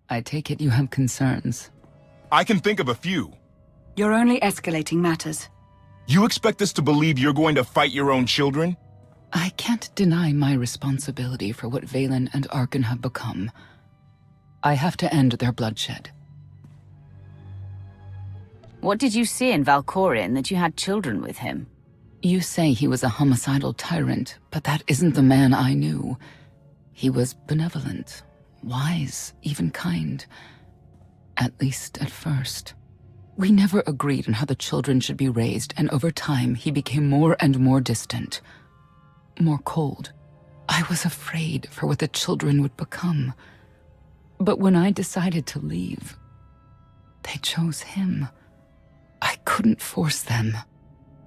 I take it you have concerns. I can think of a few. You're only escalating matters. You expect us to believe you're going to fight your own children? I can't deny my responsibility for what Vaylin and Arcann have become. I have to end their bloodshed. What did you see in Valkorion that you had children with him? You say he was a homicidal tyrant, but that isn't the man I knew. He was benevolent, wise, even kind. At least at first. We never agreed on how the children should be raised, and over time he became more and more distant. More cold. I was afraid for what the children would become. But when I decided to leave, they chose him. I couldn't force them.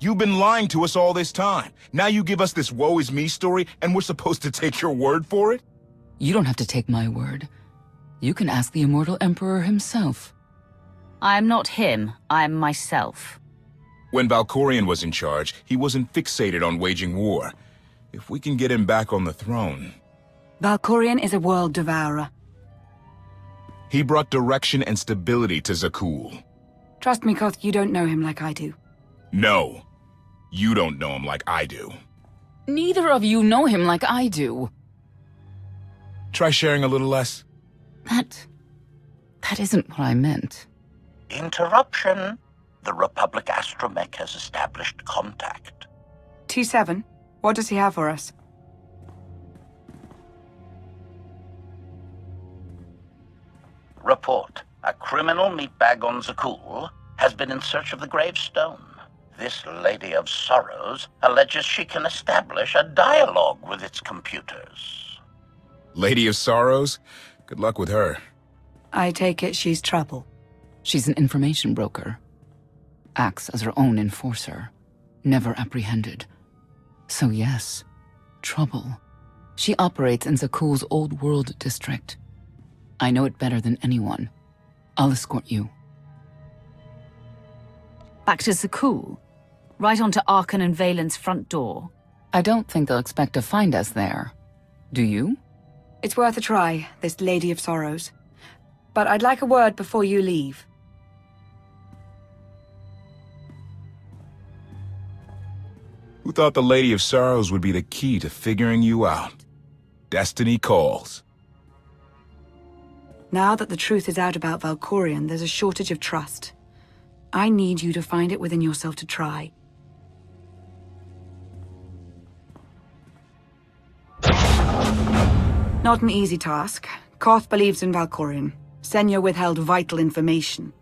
You've been lying to us all this time. Now you give us this woe is me story, and we're supposed to take your word for it? You don't have to take my word. You can ask the Immortal Emperor himself. I'm not him, I'm myself. When Valkorion was in charge, he wasn't fixated on waging war. If we can get him back on the throne... Valkorion is a world devourer. He brought direction and stability to Zakuul. Trust me, Koth, you don't know him like I do. No. You don't know him like I do. Neither of you know him like I do. Try sharing a little less. That isn't what I meant. Interruption. The Republic astromech has established contact. T7, what does he have for us? Report. A criminal meatbag on Zakuul has been in search of the gravestone. This Lady of Sorrows alleges she can establish a dialogue with its computers. Lady of Sorrows? Good luck with her. I take it she's trouble. She's an information broker. Acts as her own enforcer. Never apprehended. So yes, trouble. She operates in Zakuul's Old World district. I know it better than anyone. I'll escort you. Back to Zakuul? Right onto Arcann and Vaylin's front door? I don't think they'll expect to find us there. Do you? It's worth a try, this Lady of Sorrows. But I'd like a word before you leave. Who thought the Lady of Sorrows would be the key to figuring you out? Destiny calls. Now that the truth is out about Valkorion, there's a shortage of trust. I need you to find it within yourself to try. Not an easy task. Koth believes in Valkorion. Senya withheld vital information.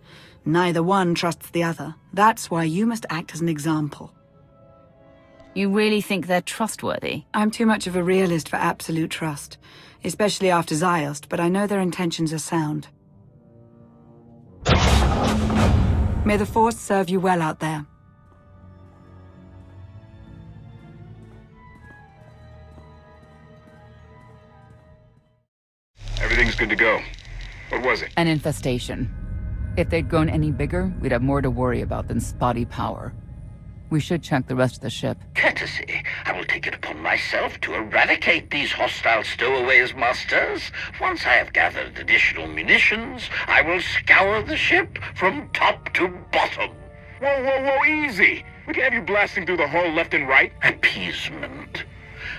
Neither one trusts the other. That's why you must act as an example. You really think they're trustworthy? I'm too much of a realist for absolute trust. Especially after Ziost, but I know their intentions are sound. May the Force serve you well out there. Everything's good to go. What was it? An infestation. If they'd grown any bigger, we'd have more to worry about than spotty power. We should check the rest of the ship. Courtesy. I will take it upon myself to eradicate these hostile stowaways, masters. Once I have gathered additional munitions, I will scour the ship from top to bottom. Whoa, easy! We can have you blasting through the hull left and right. Appeasement.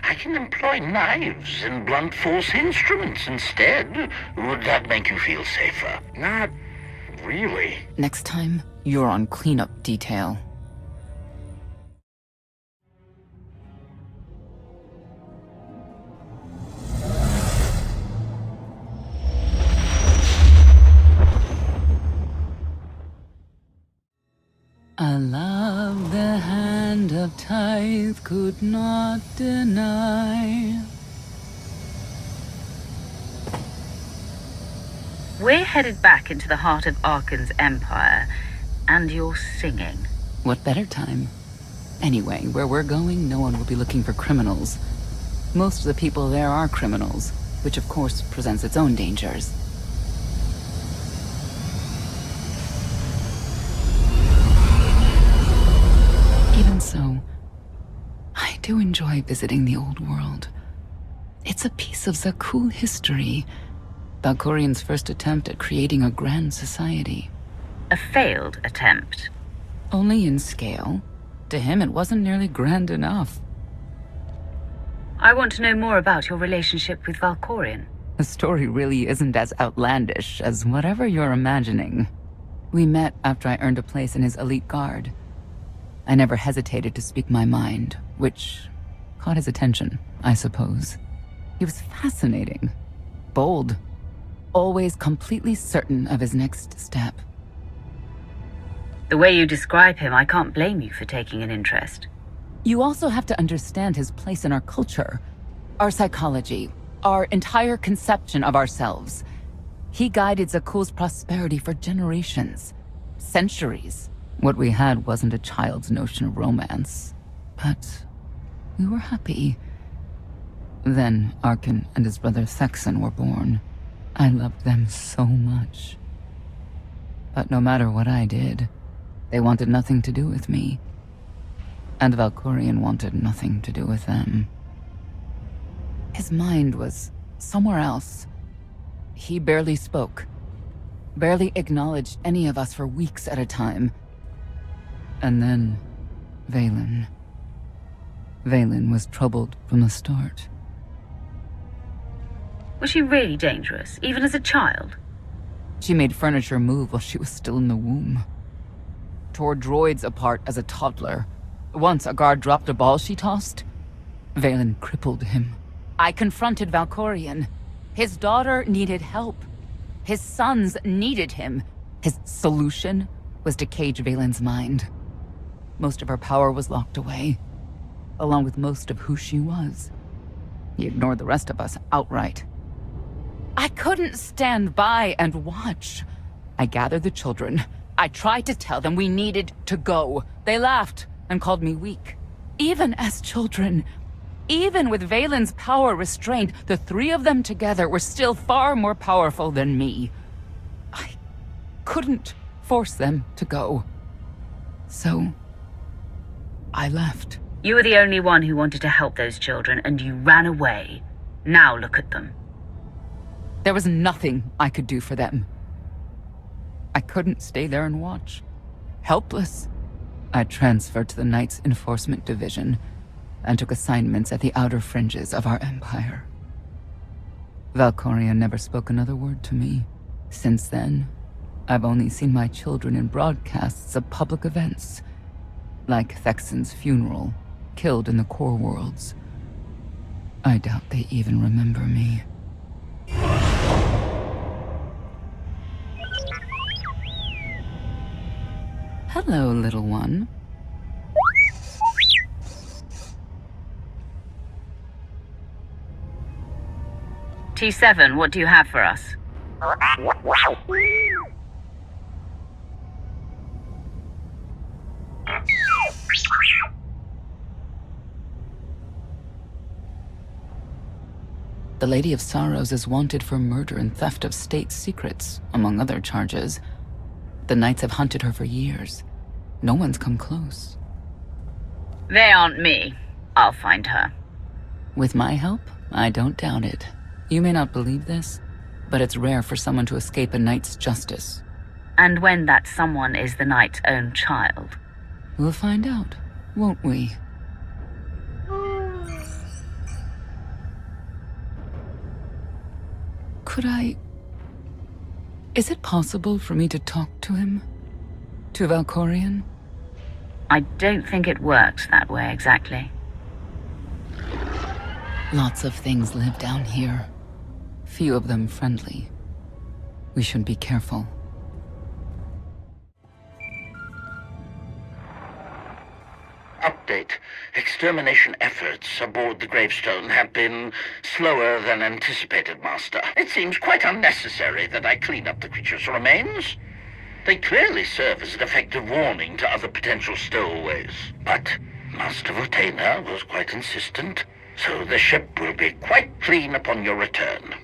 I can employ knives and blunt force instruments instead. Would that make you feel safer? Not really. Next time, you're on cleanup detail. A love the hand of tithe could not deny. We're headed back into the heart of Arcann's empire, and you're singing. What better time? Anyway, where we're going, no one will be looking for criminals. Most of the people there are criminals, which of course presents its own dangers. Even so, I do enjoy visiting the old world. It's a piece of Zakuul history, Valkorion's first attempt at creating a grand society. A failed attempt. Only in scale. To him, it wasn't nearly grand enough. I want to know more about your relationship with Valkorion. The story really isn't as outlandish as whatever you're imagining. We met after I earned a place in his elite guard. I never hesitated to speak my mind, which caught his attention, I suppose. He was fascinating, bold, always completely certain of his next step. The way you describe him, I can't blame you for taking an interest. You also have to understand his place in our culture, our psychology, our entire conception of ourselves. He guided Zakuul's prosperity for generations, centuries. What we had wasn't a child's notion of romance, but we were happy. Then Arcann and his brother Theron were born. I loved them so much. But no matter what I did, they wanted nothing to do with me. And Valkorion wanted nothing to do with them. His mind was somewhere else. He barely spoke, barely acknowledged any of us for weeks at a time. And then, Vaylin. Vaylin was troubled from the start. Was she really dangerous, even as a child? She made furniture move while she was still in the womb. Tore droids apart as a toddler. Once a guard dropped a ball she tossed. Vaylin crippled him. I confronted Valkorion. His daughter needed help. His sons needed him. His solution was to cage Vaylin's mind. Most of her power was locked away, along with most of who she was. He ignored the rest of us outright. I couldn't stand by and watch. I gathered the children. I tried to tell them we needed to go. They laughed and called me weak. Even as children, even with Vaylin's power restrained, the three of them together were still far more powerful than me. I couldn't force them to go. So, I left. You were the only one who wanted to help those children, and you ran away. Now look at them. There was nothing I could do for them. I couldn't stay there and watch. Helpless. I transferred to the Knights Enforcement Division and took assignments at the outer fringes of our empire. Valkorion never spoke another word to me. Since then, I've only seen my children in broadcasts of public events, like Theron's funeral, killed in the core worlds. I doubt they even remember me. Hello, little one. T7, what do you have for us? The Lady of Sorrows is wanted for murder and theft of state secrets, among other charges. The Knights have hunted her for years. No one's come close. They aren't me. I'll find her. With my help, I don't doubt it. You may not believe this, but it's rare for someone to escape a knight's justice. And when that someone is the knight's own child. We'll find out, won't we? Could I... Is it possible for me to talk to him? To Valkorion? I don't think it works that way exactly. Lots of things live down here. Few of them friendly. We should be careful. Update. Extermination efforts aboard the gravestone have been slower than anticipated, Master. It seems quite unnecessary that I clean up the creature's remains. They clearly serve as an effective warning to other potential stowaways. But Master Votena was quite insistent, so the ship will be quite clean upon your return.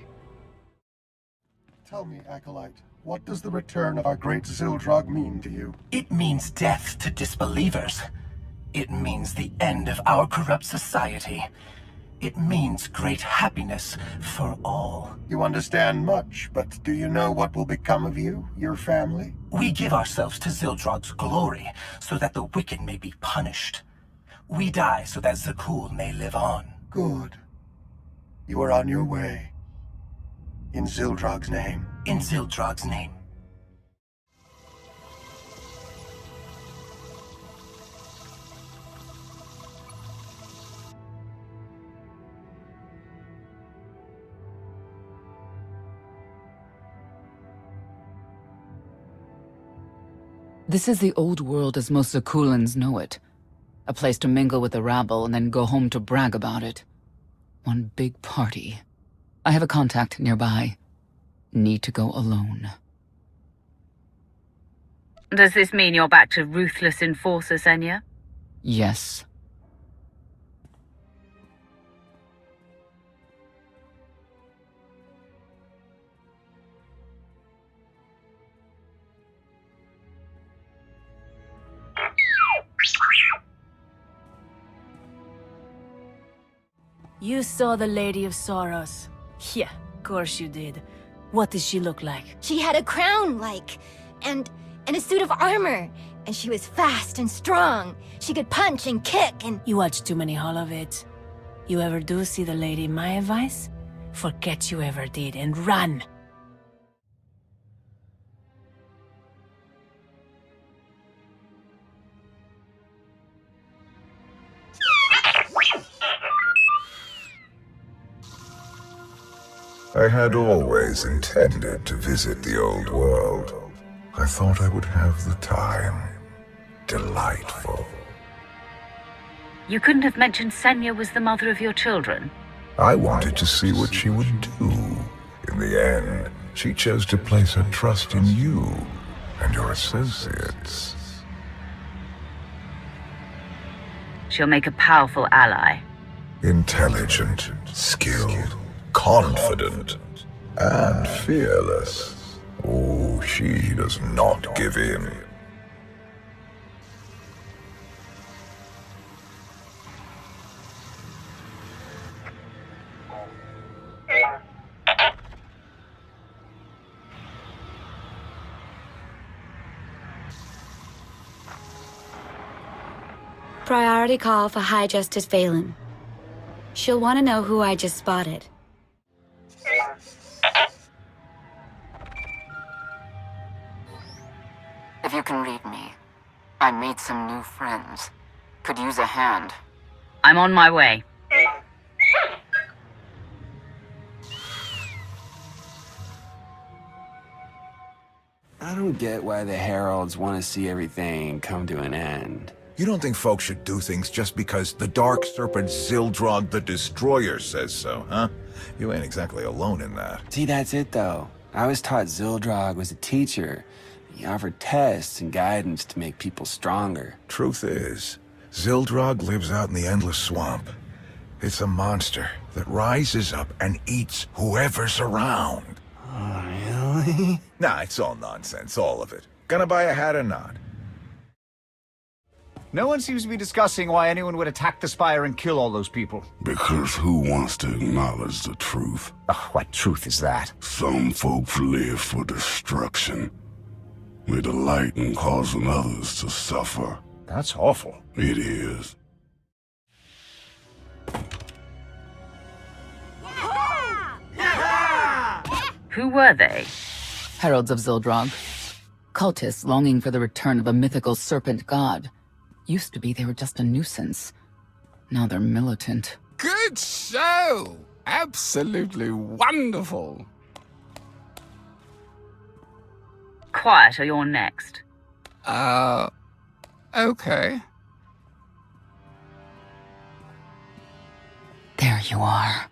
Tell me, Acolyte, what does the return of our great Zildrog mean to you? It means death to disbelievers. It means the end of our corrupt society. It means great happiness for all. You understand much, but do you know what will become of you, your family? We give ourselves to Zildrog's glory, so that the wicked may be punished. We die so that Zakuul may live on. Good. You are on your way. In Zildrog's name. In Zildrog's name. This is the old world as most Zakuulans know it. A place to mingle with the rabble and then go home to brag about it. One big party. I have a contact nearby. Need to go alone. Does this mean you're back to ruthless enforcer, Senya? Yes. You saw the Lady of Sorrows. Yeah, of course you did. What does she look like? She had a crown, and a suit of armor. And she was fast and strong. She could punch and kick and... You watch too many Holovits. You ever do see the lady, my advice? Forget you ever did and run! I had always intended to visit the old world. I thought I would have the time. Delightful. You couldn't have mentioned Senya was the mother of your children? I wanted to see what she would do. In the end, she chose to place her trust in you and your associates. She'll make a powerful ally. Intelligent, skilled, confident, and fearless. Oh, she does not give in. Priority call for High Justice Vaylin. She'll want to know who I just spotted. If you can read me, I made some new friends. Could use a hand. I'm on my way. I don't get why the Heralds want to see everything come to an end. You don't think folks should do things just because the Dark Serpent Zildrog the Destroyer says so, huh? You ain't exactly alone in that. See, that's it, though. I was taught Zildrog was a teacher. He offered tests and guidance to make people stronger. Truth is, Zildrog lives out in the Endless Swamp. It's a monster that rises up and eats whoever's around. Oh, really? Nah, it's all nonsense, all of it. Gonna buy a hat or not? No one seems to be discussing why anyone would attack the Spire and kill all those people. Because who wants to acknowledge the truth? Oh, what truth is that? Some folks live for destruction. They delight in causing others to suffer. That's awful. It is. Who were they? Heralds of Zildrog. Cultists longing for the return of a mythical serpent god. Used to be they were just a nuisance. Now they're militant. Good show! Absolutely wonderful. Quiet or you're next. Okay. There you are.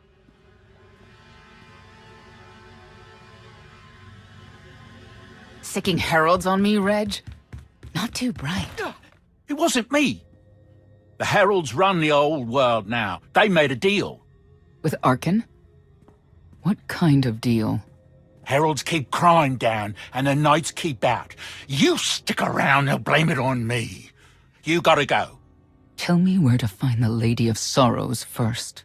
Sicking heralds on me, Reg? Not too bright. It wasn't me. The Heralds run the old world now. They made a deal. With Arcann? What kind of deal? Heralds keep crime down, and the Knights keep out. You stick around, they'll blame it on me. You gotta go. Tell me where to find the Lady of Sorrows first.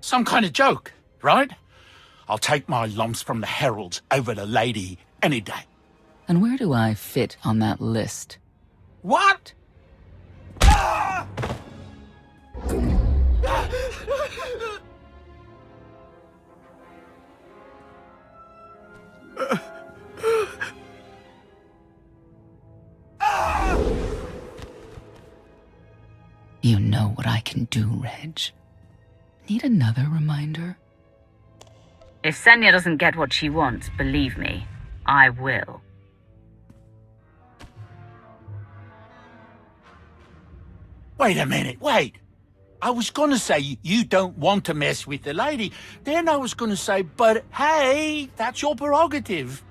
Some kind of joke, right? I'll take my lumps from the heralds over the lady any day. And where do I fit on that list? What? You know what I can do, Reg. Need another reminder? If Senya doesn't get what she wants, believe me, I will. Wait a minute, wait. I was gonna say you don't want to mess with the lady. Then I was gonna say, but hey, that's your prerogative.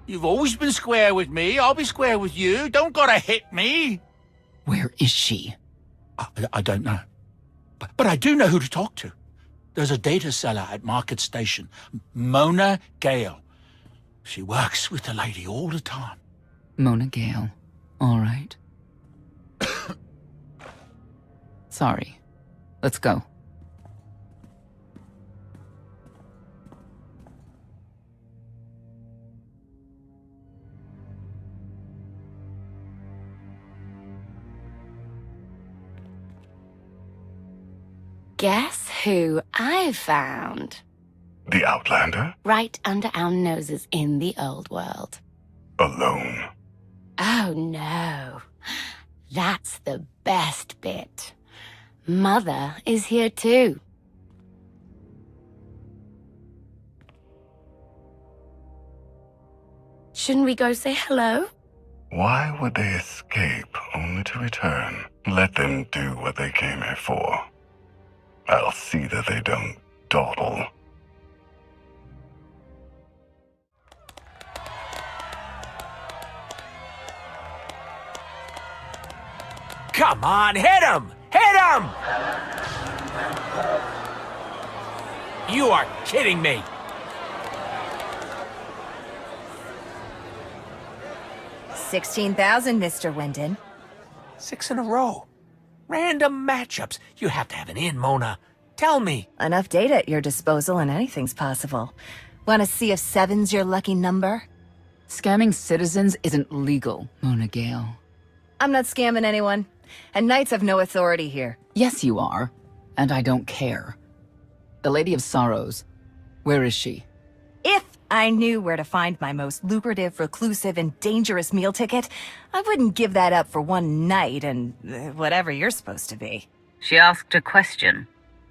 You've always been square with me, I'll be square with you. Don't gotta hit me. Where is she? I don't know. But I do know who to talk to. There's a data seller at Market Station, Mona Gale. She works with the lady all the time. Mona Gale. All right. Sorry. Let's go. Guess who I found? The Outlander? Right under our noses in the old world. Alone? Oh no. That's the best bit. Mother is here too. Shouldn't we go say hello? Why would they escape only to return? Let them do what they came here for. I'll see that they don't dawdle. Come on, hit him! Hit him! You are kidding me. $16,000, Mr. Wyndon. 6 in a row. Random matchups. You have to have an in, Mona. Tell me. Enough data at your disposal and anything's possible. Want to see if 7's your lucky number? Scamming citizens isn't legal, Mona Gale. I'm not scamming anyone. And knights have no authority here. Yes, you are. And I don't care. The Lady of Sorrows. Where is she? If I knew where to find my most lucrative, reclusive, and dangerous meal ticket, I wouldn't give that up for one night and whatever you're supposed to be. She asked a question.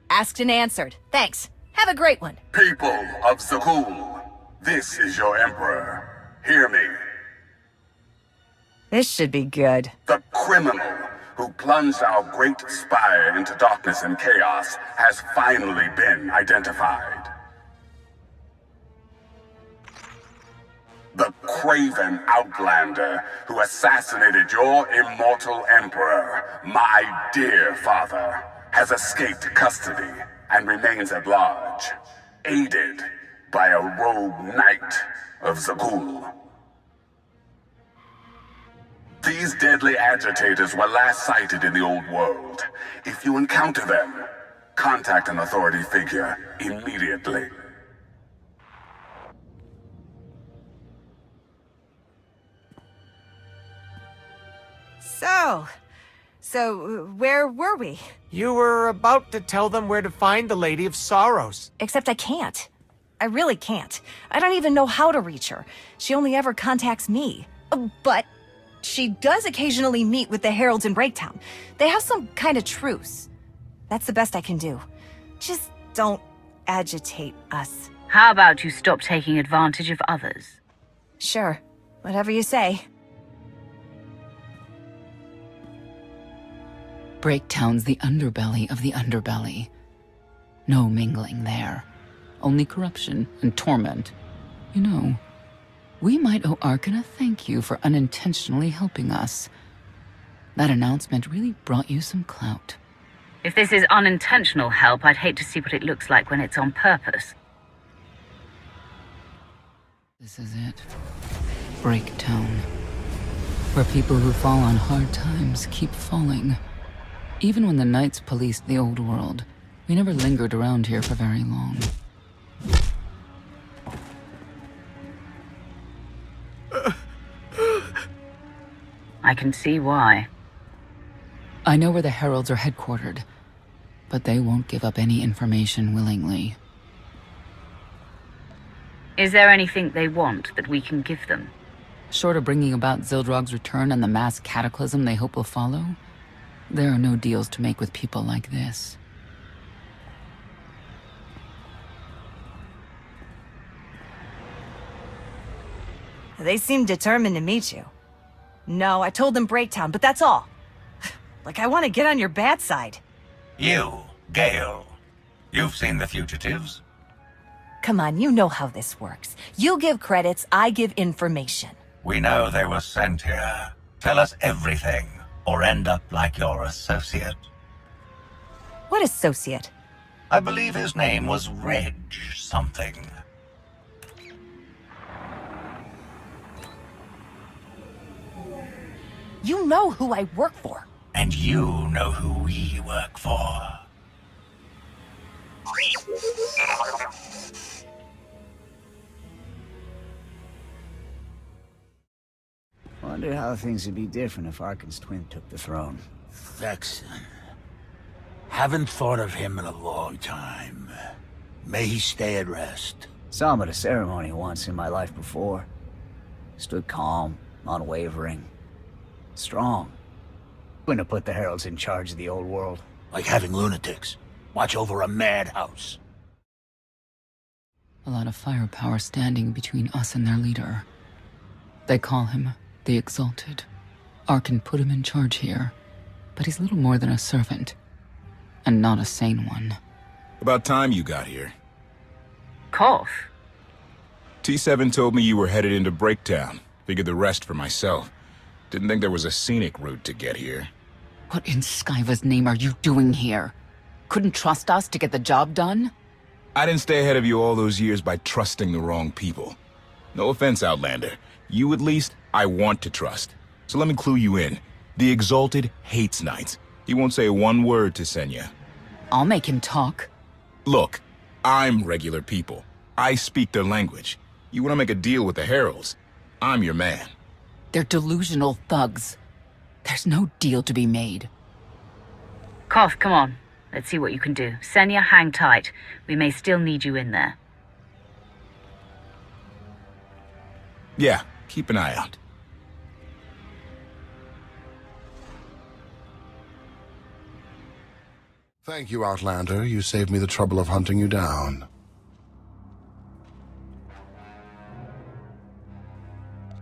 Asked and answered. Thanks. Have a great one. People of Zakuul, this is your Emperor. Hear me. This should be good. The criminal who plunged our great spire into darkness and chaos has finally been identified. The craven outlander who assassinated your immortal emperor, my dear father, has escaped custody and remains at large, aided by a rogue knight of Zakuul. These deadly agitators were last sighted in the old world. If you encounter them, contact an authority figure immediately. So where were we? You were about to tell them where to find the Lady of Sorrows. Except I can't. I really can't. I don't even know how to reach her. She only ever contacts me. But she does occasionally meet with the heralds in Breaktown. They have some kind of truce. That's the best I can do. Just don't agitate us. How about you stop taking advantage of others? Sure. Whatever you say. Breaktown's the underbelly of the underbelly. No mingling there. Only corruption and torment. You know, we might owe Arcann a thank you for unintentionally helping us. That announcement really brought you some clout. If this is unintentional help, I'd hate to see what it looks like when it's on purpose. This is it. Breaktown. Where people who fall on hard times keep falling. Even when the Knights policed the old world, We never lingered around here for very long. I can see why. I know where the Heralds are headquartered, but they won't give up any information willingly. Is there anything they want that we can give them? Short of bringing about Zildrog's return and the mass cataclysm they hope will follow, there are no deals to make with people like this. They seem determined to meet you. No, I told them Breaktown, but that's all. Like I want to get on your bad side. You, Gale. You've seen the fugitives? Come on, you know how this works. You give credits, I give information. We know they were sent here. Tell us everything, or end up like your associate. What associate? I believe his name was Reg something. You know who I work for. And you know who we work for. Wonder how things would be different if Arcann's twin took the throne. Vexen. Haven't thought of him in a long time. May he stay at rest. Saw him at a ceremony once in my life before. Stood calm, unwavering. Strong. Wouldn't have put the Heralds in charge of the old world. Like having lunatics. Watch over a madhouse. A lot of firepower standing between us and their leader. They call him the Exalted. Arcann put him in charge here, but he's little more than a servant. And not a sane one. About time you got here. Koth? T7 told me you were headed into Breaktown. Figured the rest for myself. Didn't think there was a scenic route to get here. What in Skyva's name are you doing here? Couldn't trust us to get the job done? I didn't stay ahead of you all those years by trusting the wrong people. No offense, Outlander. You at least, I want to trust. So let me clue you in. The Exalted hates Knights. He won't say one word to Senya. I'll make him talk. Look, I'm regular people. I speak their language. You want to make a deal with the Heralds? I'm your man. They're delusional thugs. There's no deal to be made. Koth, come on. Let's see what you can do. Senya, hang tight. We may still need you in there. Yeah, keep an eye out. Thank you, Outlander. You saved me the trouble of hunting you down.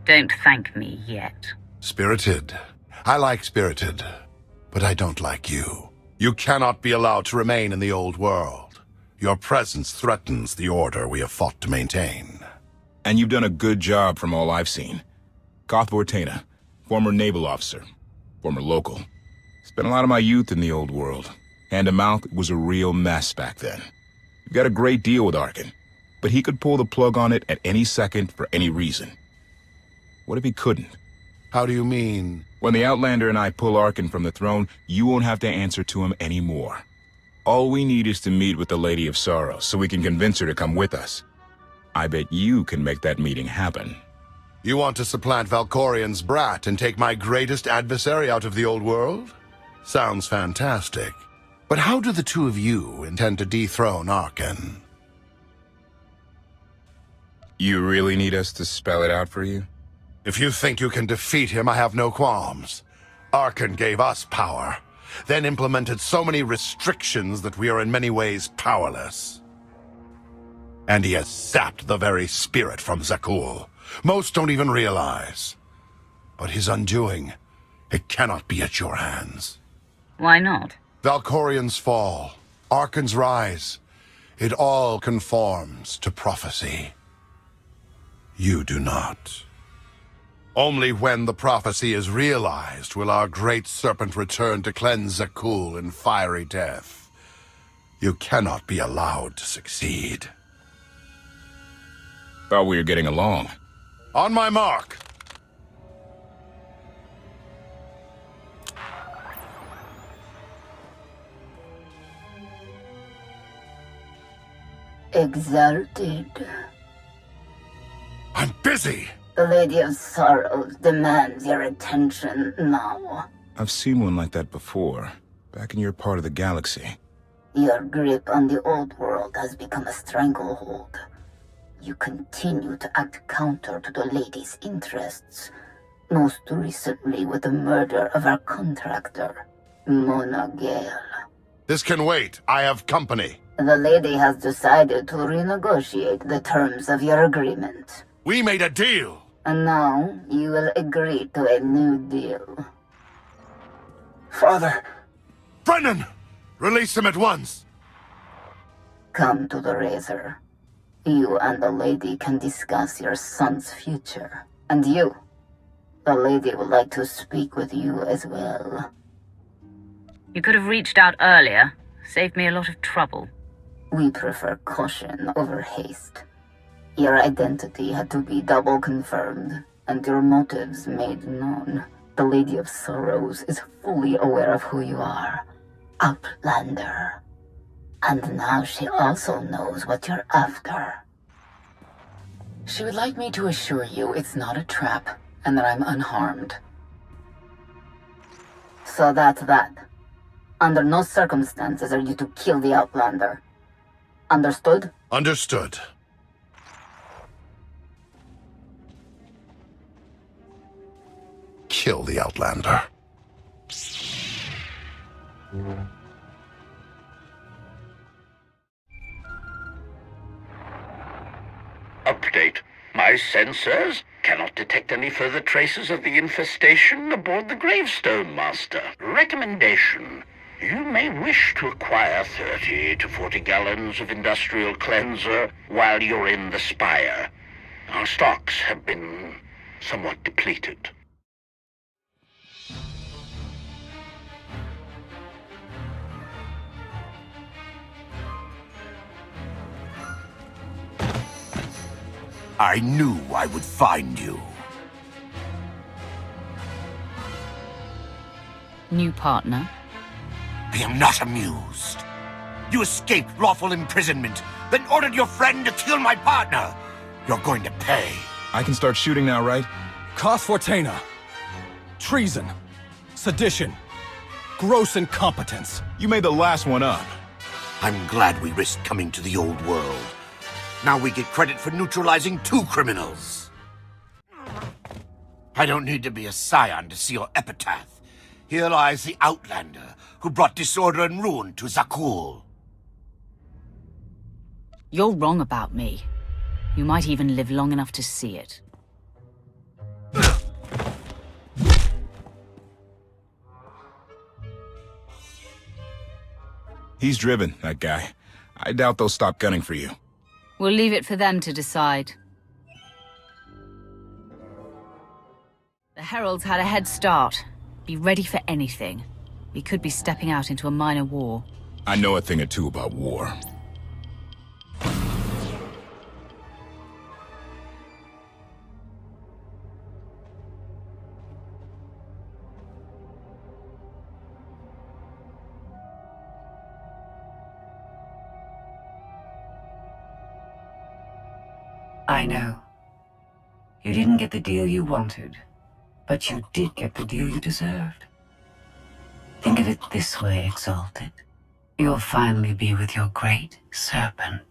Don't thank me yet. Spirited. I like Spirited, but I don't like you. You cannot be allowed to remain in the old world. Your presence threatens the order we have fought to maintain. And you've done a good job from all I've seen. Koth Vortena, former naval officer, former local. Spent a lot of my youth in the old world. Hand-to-mouth was a real mess back then. You've got a great deal with Arcann, but he could pull the plug on it at any second for any reason. What if he couldn't? How do you mean? When the Outlander and I pull Arcann from the throne, you won't have to answer to him anymore. All we need is to meet with the Lady of Sorrows so we can convince her to come with us. I bet you can make that meeting happen. You want to supplant Valkorion's brat and take my greatest adversary out of the old world? Sounds fantastic. But how do the two of you intend to dethrone Arcann? You really need us to spell it out for you? If you think you can defeat him, I have no qualms. Arcann gave us power, then implemented so many restrictions that we are in many ways powerless. And he has sapped the very spirit from Zakuul. Most don't even realize. But his undoing, it cannot be at your hands. Why not? Valkorion's fall, Arcann's rise, it all conforms to prophecy. You do not. Only when the prophecy is realized will our great serpent return to cleanse Zakuul in fiery death. You cannot be allowed to succeed. Thought we were getting along. On my mark! Exalted. I'm busy! The Lady of Sorrows demands your attention now. I've seen one like that before, back in your part of the galaxy. Your grip on the old world has become a stranglehold. You continue to act counter to the Lady's interests, most recently with the murder of our contractor, Mona Gale. This can wait. I have company. The Lady has decided to renegotiate the terms of your agreement. We made a deal! And now, you will agree to a new deal. Father! Brennan! Release him at once! Come to the Razor. You and the Lady can discuss your son's future. And you, the Lady would like to speak with you as well. You could have reached out earlier. Saved me a lot of trouble. We prefer caution over haste. Your identity had to be double confirmed, and your motives made known. The Lady of Sorrows is fully aware of who you are. Outlander. And now she also knows what you're after. She would like me to assure you it's not a trap, and that I'm unharmed. So that's that. Under no circumstances are you to kill the Outlander. Understood? Understood. Kill the Outlander. Update. My sensors cannot detect any further traces of the infestation aboard the Gravestone Master. Recommendation. You may wish to acquire 30 to 40 gallons of industrial cleanser while you're in the Spire. Our stocks have been somewhat depleted. I knew I would find you. New partner? I am not amused. You escaped lawful imprisonment, then ordered your friend to kill my partner. You're going to pay. I can start shooting now, right? Consort, treason, sedition, gross incompetence. You made the last one up. I'm glad we risked coming to the old world. Now we get credit for neutralizing 2 criminals. I don't need to be a scion to see your epitaph. Here lies the Outlander, who brought disorder and ruin to Zakuul. You're wrong about me. You might even live long enough to see it. He's driven, that guy. I doubt they'll stop gunning for you. We'll leave it for them to decide. The Heralds had a head start. Be ready for anything. We could be stepping out into a minor war. I know a thing or two about war. I know. You didn't get the deal you wanted, but you did get the deal you deserved. Think of it this way, Exalted. You'll finally be with your great serpent.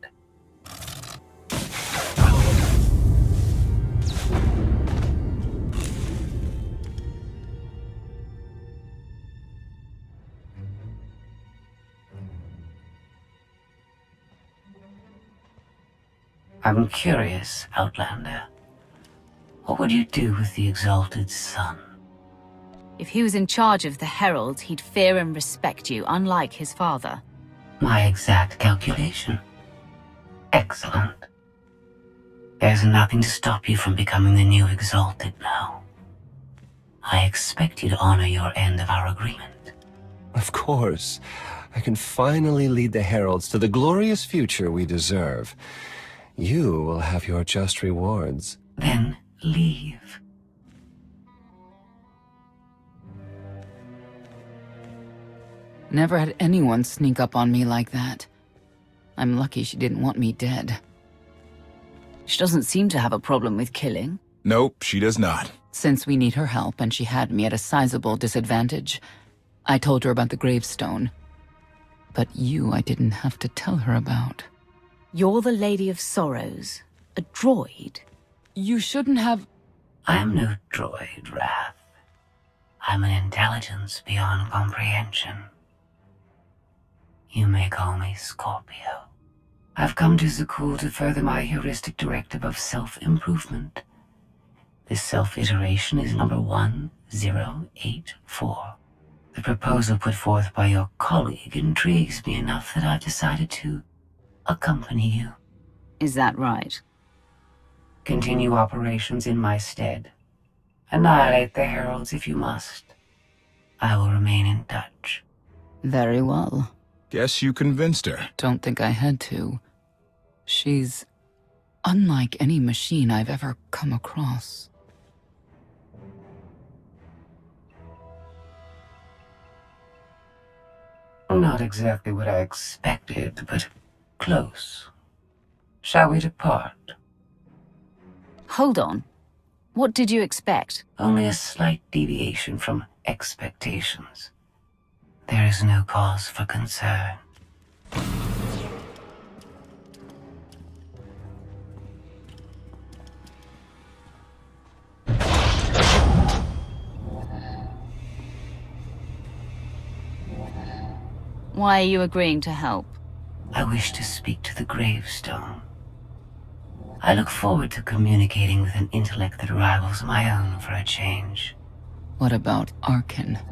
I'm curious, Outlander. What would you do with the Exalted's son? If he was in charge of the Herald, he'd fear and respect you, unlike his father. My exact calculation. Excellent. There's nothing to stop you from becoming the new Exalted now. I expect you to honor your end of our agreement. Of course. I can finally lead the Heralds to the glorious future we deserve. You will have your just rewards. Then leave. Never had anyone sneak up on me like that. I'm lucky she didn't want me dead. She doesn't seem to have a problem with killing. Nope, she does not. Since we need her help and she had me at a sizable disadvantage, I told her about the gravestone. But you I didn't have to tell her about. You're the Lady of Sorrows. A droid. You shouldn't have... I'm no droid, Wrath. I'm an intelligence beyond comprehension. You may call me Scorpio. I've come to Zakuul to further my heuristic directive of self-improvement. This self-iteration is number 1084. The proposal put forth by your colleague intrigues me enough that I've decided to accompany you. Is that right? Continue operations in my stead. Annihilate the heralds if you must. I will remain in touch. Very well. Guess you convinced her. Don't think I had to. She's unlike any machine I've ever come across. Not exactly what I expected, but close. Shall we depart? Hold on. What did you expect? Only a slight deviation from expectations. There is no cause for concern. Why are you agreeing to help? I wish to speak to the gravestone. I look forward to communicating with an intellect that rivals my own for a change. What about Arcann?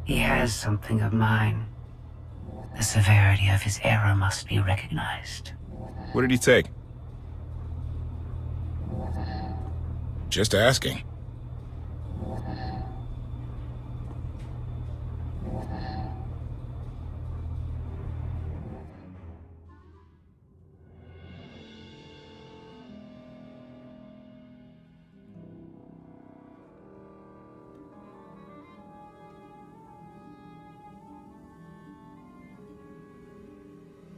He has something of mine. The severity of his error must be recognized. What did he take? Just asking.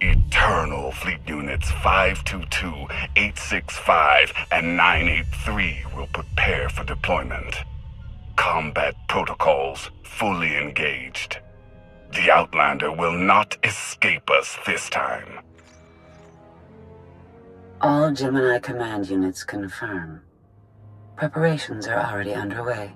Eternal Fleet Units 522, 865, and 983 will prepare for deployment. Combat protocols fully engaged. The Outlander will not escape us this time. All Gemini command units confirm. Preparations are already underway.